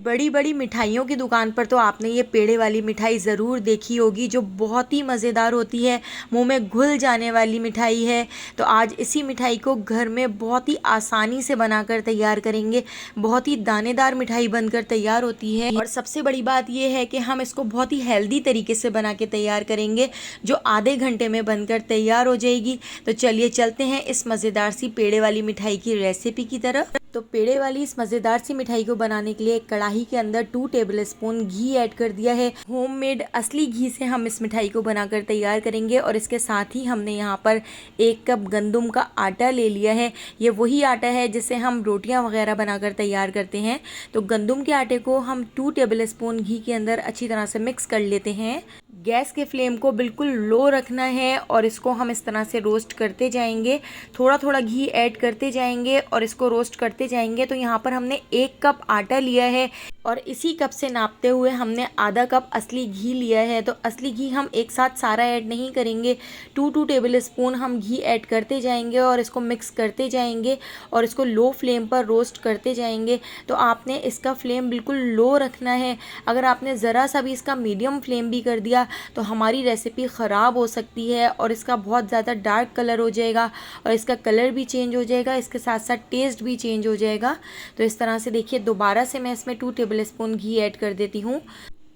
बड़ी बड़ी मिठाइयों की दुकान पर तो आपने ये पेड़े वाली मिठाई ज़रूर देखी होगी, जो बहुत ही मज़ेदार होती है, मुंह में घुल जाने वाली मिठाई है। तो आज इसी मिठाई को घर में बहुत ही आसानी से बनाकर तैयार करेंगे। बहुत ही दानेदार मिठाई बनकर तैयार होती है और सबसे बड़ी बात ये है कि हम इसको बहुत ही हेल्दी तरीके से बना के तैयार करेंगे, जो आधे घंटे में बनकर तैयार हो जाएगी। तो चलिए चलते हैं इस मज़ेदार सी पेड़े वाली मिठाई की रेसिपी की तरफ। तो पेड़े वाली इस मज़ेदार सी मिठाई को बनाने के लिए एक कढ़ाई के अंदर 2 टेबलस्पून घी ऐड कर दिया है। होममेड असली घी से हम इस मिठाई को बनाकर तैयार करेंगे और इसके साथ ही हमने यहाँ पर 1 कप गंदम का आटा ले लिया है। ये वही आटा है जिससे हम रोटियाँ वगैरह बनाकर तैयार करते हैं। तो गंदम के आटे को हम 2 टेबलस्पून घी के अंदर अच्छी तरह से मिक्स कर लेते हैं। गैस के फ्लेम को बिल्कुल लो रखना है और इसको हम इस तरह से रोस्ट करते जाएंगे। थोड़ा थोड़ा घी ऐड करते जाएंगे और इसको रोस्ट करते जाएंगे। तो यहाँ पर हमने 1 कप आटा लिया है और इसी कप से नापते हुए हमने आधा कप असली घी लिया है। तो असली घी हम एक साथ सारा ऐड नहीं करेंगे, 2 टेबलस्पून हम घी ऐड करते जाएंगे और इसको मिक्स करते जाएंगे और इसको लो फ्लेम पर रोस्ट करते जाएंगे। तो आपने इसका फ्लेम बिल्कुल लो रखना है। अगर आपने ज़रा सा भी इसका मीडियम फ्लेम भी कर दिया तो हमारी रेसिपी ख़राब हो सकती है और इसका बहुत ज़्यादा डार्क कलर हो जाएगा और इसका कलर भी चेंज हो जाएगा, इसके साथ साथ टेस्ट भी चेंज हो जाएगा। तो इस तरह से देखिए, दोबारा से मैं इसमें 2 टेबलस्पून घी ऐड कर देती हूँ।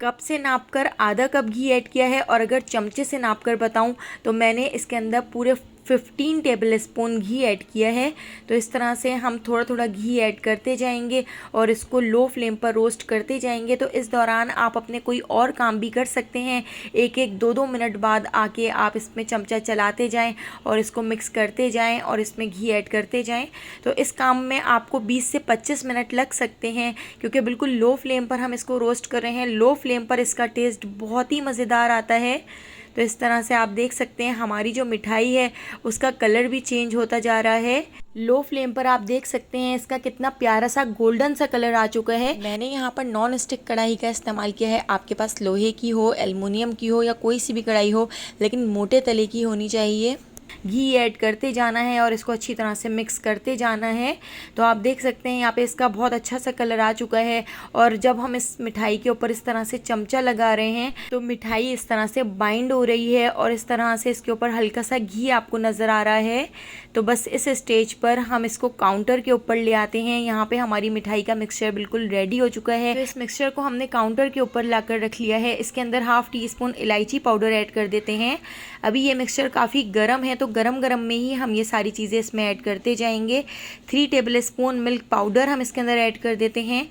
कप से नापकर आधा कप घी ऐड किया है और अगर चमचे से नापकर बताऊं तो मैंने इसके अंदर पूरे 15 टेबलस्पून घी ऐड किया है। तो इस तरह से हम थोड़ा थोड़ा घी ऐड करते जाएंगे और इसको लो फ्लेम पर रोस्ट करते जाएंगे। तो इस दौरान आप अपने कोई और काम भी कर सकते हैं। 1-1, 2-2 मिनट बाद आके आप इसमें चमचा चलाते जाएं और इसको मिक्स करते जाएं और इसमें घी ऐड करते जाएं। तो इस काम में आपको 20 से 25 मिनट लग सकते हैं, क्योंकि बिल्कुल लो फ्लेम पर हम इसको रोस्ट कर रहे हैं। लो फ्लेम पर इसका टेस्ट बहुत ही मज़ेदार आता है। तो इस तरह से आप देख सकते हैं हमारी जो मिठाई है उसका कलर भी चेंज होता जा रहा है। लो फ्लेम पर आप देख सकते हैं इसका कितना प्यारा सा गोल्डन सा कलर आ चुका है। मैंने यहाँ पर नॉन स्टिक कढ़ाई का इस्तेमाल किया है। आपके पास लोहे की हो, एल्युमिनियम की हो या कोई सी भी कढ़ाई हो, लेकिन मोटे तले की होनी चाहिए। घी ऐड करते जाना है और इसको अच्छी तरह से मिक्स करते जाना है। तो आप देख सकते हैं यहाँ पे इसका बहुत अच्छा सा कलर आ चुका है और जब हम इस मिठाई के ऊपर इस तरह से चमचा लगा रहे हैं तो मिठाई इस तरह से बाइंड हो रही है और इस तरह से इसके ऊपर हल्का सा घी आपको नज़र आ रहा है। तो बस इस स्टेज पर हम इसको काउंटर के ऊपर ले आते हैं। यहाँ पे हमारी मिठाई का मिक्सचर बिल्कुल रेडी हो चुका है। तो इस मिक्सचर को हमने काउंटर के ऊपर लाकर रख लिया है। इसके अंदर 1/2 टीस्पून इलायची पाउडर ऐड कर देते हैं। अभी ये मिक्सचर काफ़ी गर्म है, तो गरम गरम में ही हम ये सारी चीज़ें इसमें ऐड करते जाएंगे। 3 टेबलस्पून मिल्क पाउडर हम इसके अंदर ऐड कर देते हैं।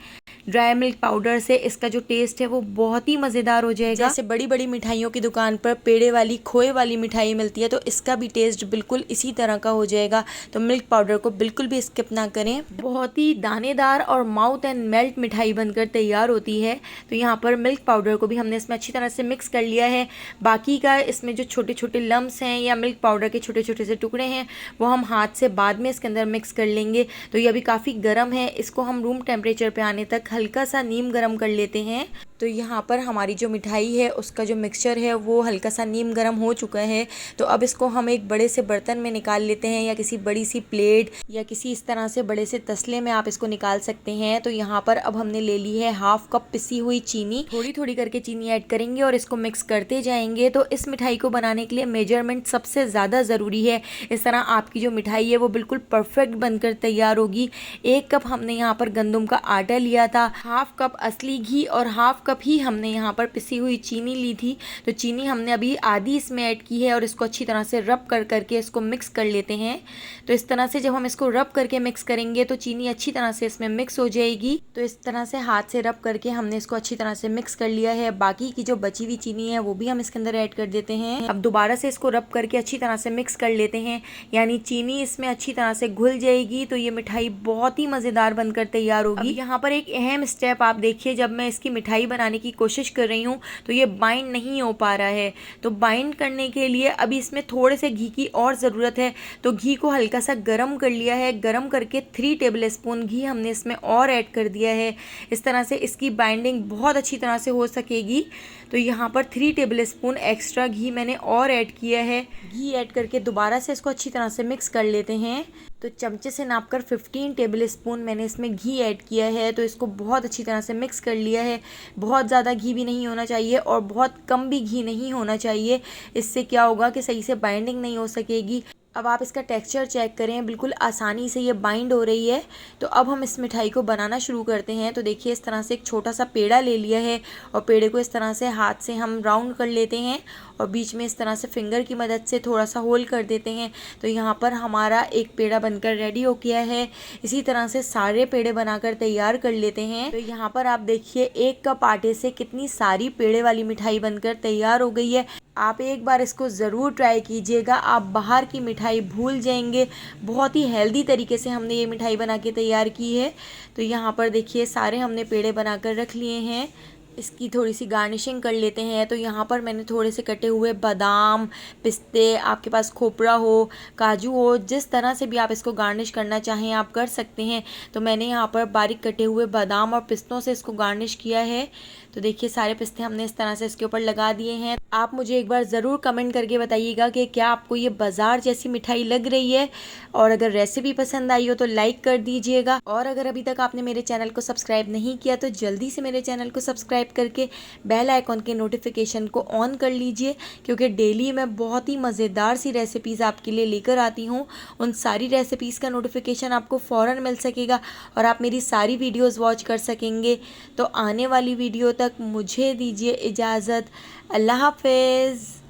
ड्राई मिल्क पाउडर से इसका जो टेस्ट है वो बहुत ही मज़ेदार हो जाएगा। जैसे बड़ी बड़ी मिठाइयों की दुकान पर पेड़े वाली, खोए वाली मिठाई मिलती है, तो इसका भी टेस्ट बिल्कुल इसी तरह का हो जाएगा। तो मिल्क पाउडर को बिल्कुल भी स्किप ना करें। बहुत ही दानेदार और माउथ एंड मेल्ट मिठाई बनकर तैयार होती है। तो यहाँ पर मिल्क पाउडर को भी हमने इसमें अच्छी तरह से मिक्स कर लिया है। बाकी का इसमें जो छोटे छोटे लम्स हैं या मिल्क पाउडर के छोटे छोटे से टुकड़े हैं वो हम हाथ से बाद में इसके अंदर मिक्स कर लेंगे। तो ये अभी काफ़ी गर्म है, इसको हम रूम टेम्परेचर पे आने तक हल्का सा नीम गरम कर लेते हैं। तो यहाँ पर हमारी जो मिठाई है उसका जो मिक्सचर है वो हल्का सा नीम गरम हो चुका है। तो अब इसको हम एक बड़े से बर्तन में निकाल लेते हैं या किसी बड़ी सी प्लेट या किसी इस तरह से बड़े से तसले में आप इसको निकाल सकते हैं। तो यहाँ पर अब हमने ले ली है 1/2 कप पिसी हुई चीनी। थोड़ी थोड़ी करके चीनी ऐड करेंगे और इसको मिक्स करते जाएंगे। तो इस मिठाई को बनाने के लिए मेजरमेंट सबसे ज़्यादा ज़रूरी है। इस तरह आपकी जो मिठाई है वो बिल्कुल परफेक्ट बनकर तैयार होगी। 1 कप हमने यहाँ पर गंदम का आटा लिया था, 1/2 कप असली घी और 1/2 कप ही हमने यहाँ पर पिसी हुई चीनी ली थी। तो चीनी हमने अभी आधी इसमें ऐड की है और इसको अच्छी तरह से रब कर करके इसको मिक्स कर लेते हैं। तो इस तरह से जब हम इसको रब करके मिक्स करेंगे तो चीनी अच्छी तरह से इसमें मिक्स हो जाएगी। तो इस तरह से हाथ से रब करके हमने इसको अच्छी तरह से मिक्स कर लिया है। बाकी की जो बची हुई चीनी है वो भी हम इसके अंदर ऐड कर देते हैं। अब दोबारा से इसको रब करके अच्छी तरह से मिक्स कर लेते हैं, यानी चीनी इसमें अच्छी तरह से घुल जाएगी। तो ये मिठाई बहुत ही मज़ेदार बनकर तैयार होगी। यहाँ पर एक अहम स्टेप आप देखिए, जब मैं इसकी मिठाई बनाने की कोशिश कर रही हूँ तो ये बाइंड नहीं हो पा रहा है। तो बाइंड करने के लिए अभी इसमें थोड़े से घी की और ज़रूरत है। तो घी को हल्का सा गरम कर लिया है। गरम करके 3 टेबलस्पून घी हमने इसमें और ऐड कर दिया है। इस तरह से इसकी बाइंडिंग बहुत अच्छी तरह से हो सकेगी। तो यहाँ पर 3 टेबलस्पून एक्स्ट्रा घी मैंने और ऐड किया है। घी ऐड करके दोबारा से इसको अच्छी तरह से मिक्स कर लेते हैं। तो चमचे से नापकर 15 टेबल स्पून मैंने इसमें घी ऐड किया है। तो इसको बहुत अच्छी तरह से मिक्स कर लिया है। बहुत ज़्यादा घी भी नहीं होना चाहिए और बहुत कम भी घी नहीं होना चाहिए, इससे क्या होगा कि सही से बाइंडिंग नहीं हो सकेगी। अब आप इसका टेक्सचर चेक करें, बिल्कुल आसानी से ये बाइंड हो रही है। तो अब हम इस मिठाई को बनाना शुरू करते हैं। तो देखिए इस तरह से एक छोटा सा पेड़ा ले लिया है और पेड़े को इस तरह से हाथ से हम राउंड कर लेते हैं और बीच में इस तरह से फिंगर की मदद से थोड़ा सा होल कर देते हैं। तो यहाँ पर हमारा एक पेड़ा बनकर रेडी हो गया है। इसी तरह से सारे पेड़े बनाकर तैयार कर लेते हैं। तो यहाँ पर आप देखिए 1 कप आटे से कितनी सारी पेड़े वाली मिठाई बनकर तैयार हो गई है। आप एक बार इसको ज़रूर ट्राई कीजिएगा, आप बाहर की मिठाई भूल जाएंगे। बहुत ही हेल्दी तरीके से हमने ये मिठाई बना के तैयार की है। तो यहाँ पर देखिए सारे हमने पेड़े बनाकर रख लिए हैं। इसकी थोड़ी सी गार्निशिंग कर लेते हैं। तो यहाँ पर मैंने थोड़े से कटे हुए बादाम, पिस्ते, आपके पास खोपरा हो, काजू हो, जिस तरह से भी आप इसको गार्निश करना चाहें आप कर सकते हैं। तो मैंने यहाँ पर बारीक कटे हुए बादाम और पिस्तों से इसको गार्निश किया है। तो देखिए सारे पिस्ते हमने इस तरह से इसके ऊपर लगा दिए हैं। आप मुझे एक बार ज़रूर कमेंट करके बताइएगा कि क्या आपको ये बाज़ार जैसी मिठाई लग रही है, और अगर रेसिपी पसंद आई हो तो लाइक कर दीजिएगा। और अगर अभी तक आपने मेरे चैनल को सब्सक्राइब नहीं किया तो जल्दी से मेरे चैनल को सब्सक्राइब करके बेल आइकॉन के नोटिफिकेशन को ऑन कर लीजिए, क्योंकि डेली मैं बहुत ही मज़ेदार सी रेसिपीज़ आपके लिए लेकर आती हूँ। उन सारी रेसिपीज़ का नोटिफिकेशन आपको फ़ौरन मिल सकेगा और आप मेरी सारी वीडियोज़ वॉच कर सकेंगे। तो आने वाली वीडियो तक मुझे दीजिए इजाज़त। अल्लाह हाफ़िज़।